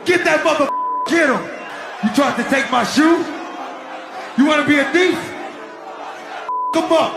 Get that motherfucker, get him. You tried to take my shoe? You want to be a thief? Come up,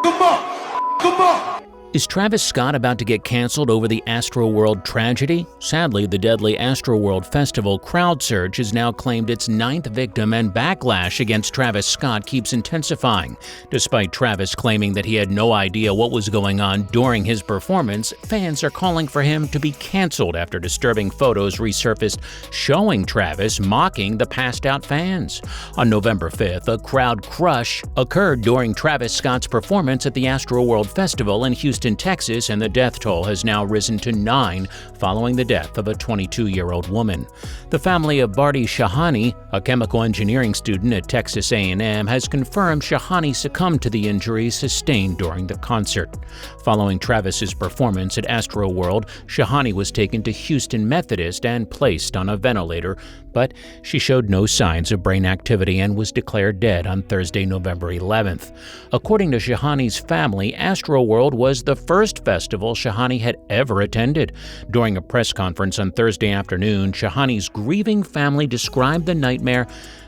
come up, come up. Is Travis Scott about to get canceled over the Astroworld tragedy? Sadly, the deadly Astroworld Festival crowdsurge has now claimed its 9th victim, and backlash against Travis Scott keeps intensifying. Despite Travis claiming that he had no idea what was going on during his performance, fans are calling for him to be canceled after disturbing photos resurfaced showing Travis mocking the passed-out fans. On November 5th, a crowd crush occurred during Travis Scott's performance at the Astroworld Festival in Houston, Texas, and the death toll has now risen to 9 following the death of a 22-year-old woman. The family of Bardi Shahani, a chemical engineering student at Texas A&M, has confirmed Shahani succumbed to the injuries sustained during the concert. Following Travis's performance at Astroworld, Shahani was taken to Houston Methodist and placed on a ventilator, but she showed no signs of brain activity and was declared dead on Thursday, November 11th. According to Shahani's family, Astroworld was the first festival Shahani had ever attended. During a press conference on Thursday afternoon, Shahani's grieving family described the nightmare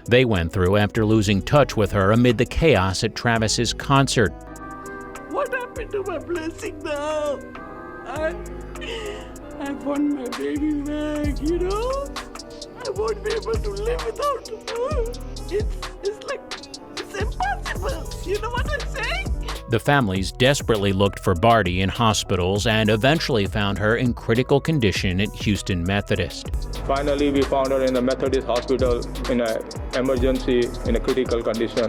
they went through after losing touch with her amid the chaos at Travis's concert. What happened to my blessing now? I want my baby back, you know? I won't be able to live without her. It's impossible. You know what I'm saying? The families desperately looked for Bardi in hospitals and eventually found her in critical condition at Houston Methodist. Finally, we found her in the Methodist hospital in an emergency, in a critical condition.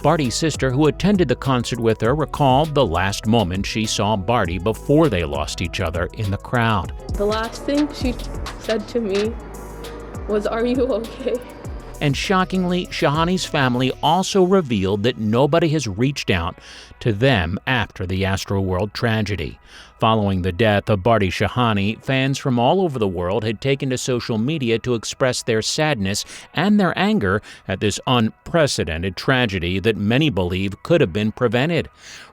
Bardi's sister, who attended the concert with her, recalled the last moment she saw Bardi before they lost each other in the crowd. The last thing she said to me was, "Are you okay?" And shockingly, Shahani's family also revealed that nobody has reached out to them after the Astroworld tragedy. Following the death of Bardi Shahani, fans from all over the world had taken to social media to express their sadness and their anger at this unprecedented tragedy that many believe could have been prevented.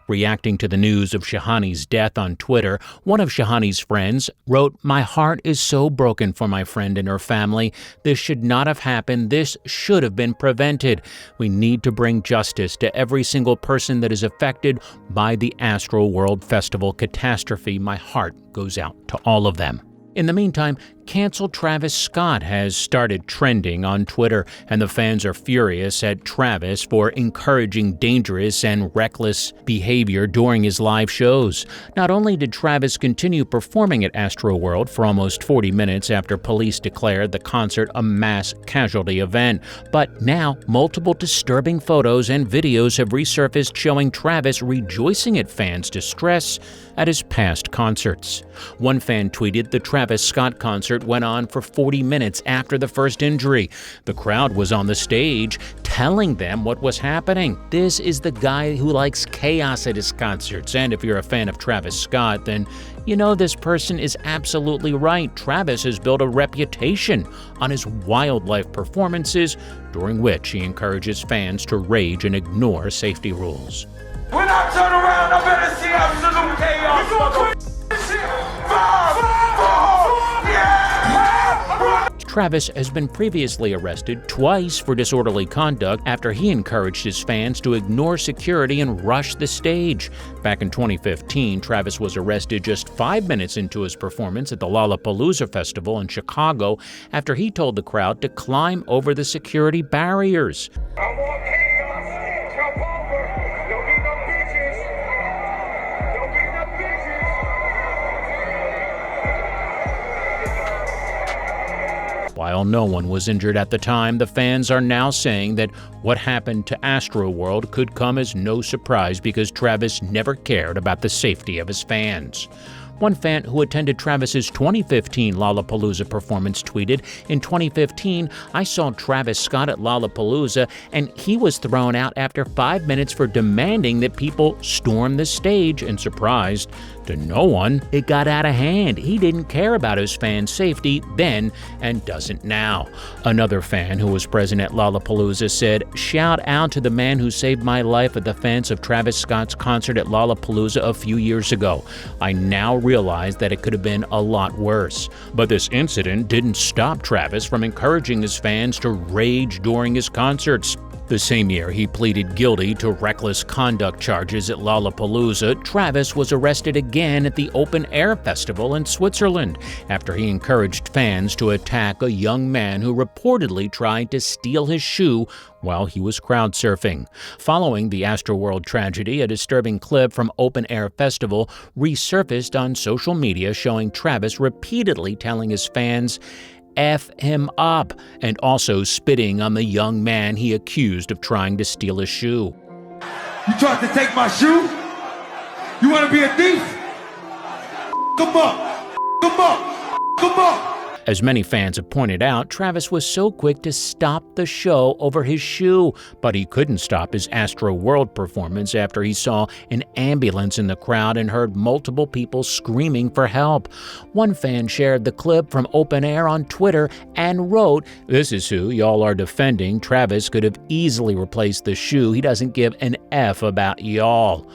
Reacting to the news of Shahani's death on Twitter, one of Shahani's friends wrote, "My heart is so broken for my friend and her family. This should not have happened. This should have been prevented. We need to bring justice to every single person that is affected by the Astroworld Festival catastrophe. My heart goes out to all of them." In the meantime, canceled Travis Scott has started trending on Twitter, and the fans are furious at Travis for encouraging dangerous and reckless behavior during his live shows. Not only did Travis continue performing at Astroworld for almost 40 minutes after police declared the concert a mass casualty event, but now multiple disturbing photos and videos have resurfaced showing Travis rejoicing at fans' distress at his past concerts. One fan tweeted, "The Travis Scott concert went on for 40 minutes after the first injury. The crowd was on the stage telling them what was happening. This is the guy who likes chaos at his concerts." And if you're a fan of Travis Scott, then you know this person is absolutely right. Travis has built a reputation on his wildlife performances, during which he encourages fans to rage and ignore safety rules. When I turn around, I better see absolute chaos. Travis has been previously arrested twice for disorderly conduct after he encouraged his fans to ignore security and rush the stage. Back in 2015, Travis was arrested just 5 minutes into his performance at the Lollapalooza Festival in Chicago after he told the crowd to climb over the security barriers. I want chaos. Jump over. Don't get no bitches. Don't get no bitches. While no one was injured at the time, the fans are now saying that what happened to Astroworld could come as no surprise because Travis never cared about the safety of his fans. One fan who attended Travis's 2015 Lollapalooza performance tweeted, "In 2015, I saw Travis Scott at Lollapalooza, and he was thrown out after 5 minutes for demanding that people storm the stage, and surprised To no one, it got out of hand. He didn't care about his fans' safety then and doesn't now. Another fan who was present at Lollapalooza said, "Shout out to the man who saved my life at the fence of Travis Scott's concert at Lollapalooza a few years ago. I now realize that it could have been a lot worse." But this incident didn't stop Travis from encouraging his fans to rage during his concerts. The same year he pleaded guilty to reckless conduct charges at Lollapalooza, Travis was arrested again at the Open Air Festival in Switzerland after he encouraged fans to attack a young man who reportedly tried to steal his shoe while he was crowd surfing. Following the Astroworld tragedy, a disturbing clip from Open Air Festival resurfaced on social media showing Travis repeatedly telling his fans, "F him up," and also spitting on the young man he accused of trying to steal his shoe. You tried to take my shoe? You want to be a thief? Come up! Come up! Come up! As many fans have pointed out, Travis was so quick to stop the show over his shoe, but he couldn't stop his Astroworld performance after he saw an ambulance in the crowd and heard multiple people screaming for help. One fan shared the clip from Open Air on Twitter and wrote, "This is who y'all are defending. Travis could have easily replaced the shoe. He doesn't give an F about y'all."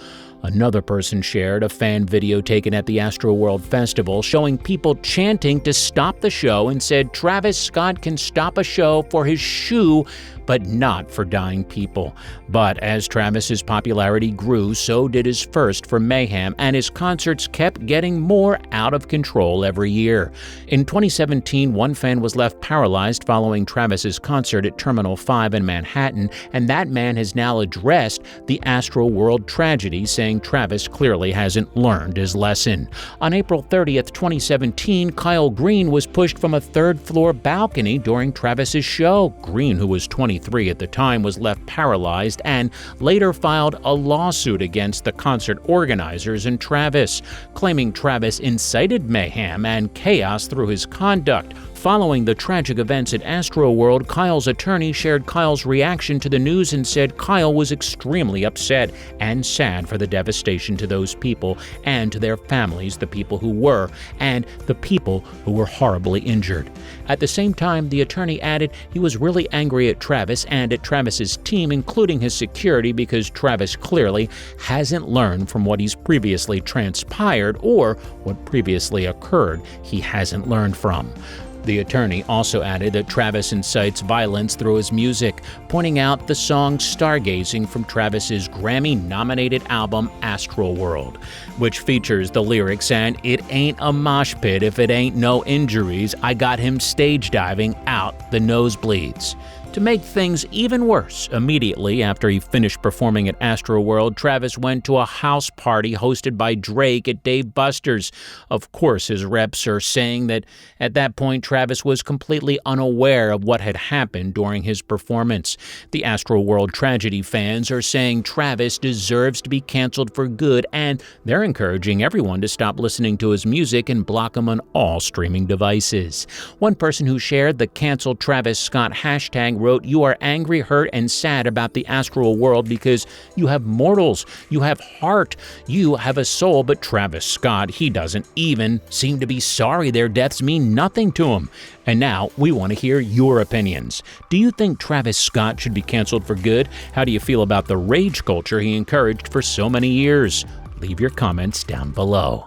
Another person shared a fan video taken at the Astroworld Festival showing people chanting to stop the show and said Travis Scott can stop a show for his shoe, but not for dying people. But as Travis's popularity grew, so did his thirst for mayhem, and his concerts kept getting more out of control every year. In 2017, one fan was left paralyzed following Travis's concert at Terminal 5 in Manhattan, and that man has now addressed the Astroworld tragedy, saying Travis clearly hasn't learned his lesson. On April 30th, 2017, Kyle Green was pushed from a third-floor balcony during Travis's show. Green, who was 23 at the time, was left paralyzed and later filed a lawsuit against the concert organizers and Travis, claiming Travis incited mayhem and chaos through his conduct. Following the tragic events at Astroworld, Kyle's attorney shared Kyle's reaction to the news and said Kyle was extremely upset and sad for the devastation to those people and to their families, the people who were, and the people who were horribly injured. At the same time, the attorney added he was really angry at Travis and at Travis's team, including his security, because Travis clearly hasn't learned from what he's previously transpired or what previously occurred he hasn't learned from. The attorney also added that Travis incites violence through his music, pointing out the song Stargazing from Travis's Grammy-nominated album Astroworld, which features the lyrics, "And it ain't a mosh pit if it ain't no injuries. I got him stage diving out the nosebleeds." To make things even worse, immediately after he finished performing at Astroworld, Travis went to a house party hosted by Drake at Dave Buster's. Of course, his reps are saying that at that point, Travis was completely unaware of what had happened during his performance. The Astroworld tragedy fans are saying Travis deserves to be canceled for good, and they're encouraging everyone to stop listening to his music and block him on all streaming devices. One person who shared the Cancel Travis Scott hashtag wrote, "You are angry, hurt, and sad about the Astroworld because you have mortals, you have heart, you have a soul, but Travis Scott, he doesn't even seem to be sorry. Their deaths mean nothing to him." And now we want to hear your opinions. Do you think Travis Scott should be canceled for good? How do you feel about the rage culture he encouraged for so many years? Leave your comments down below.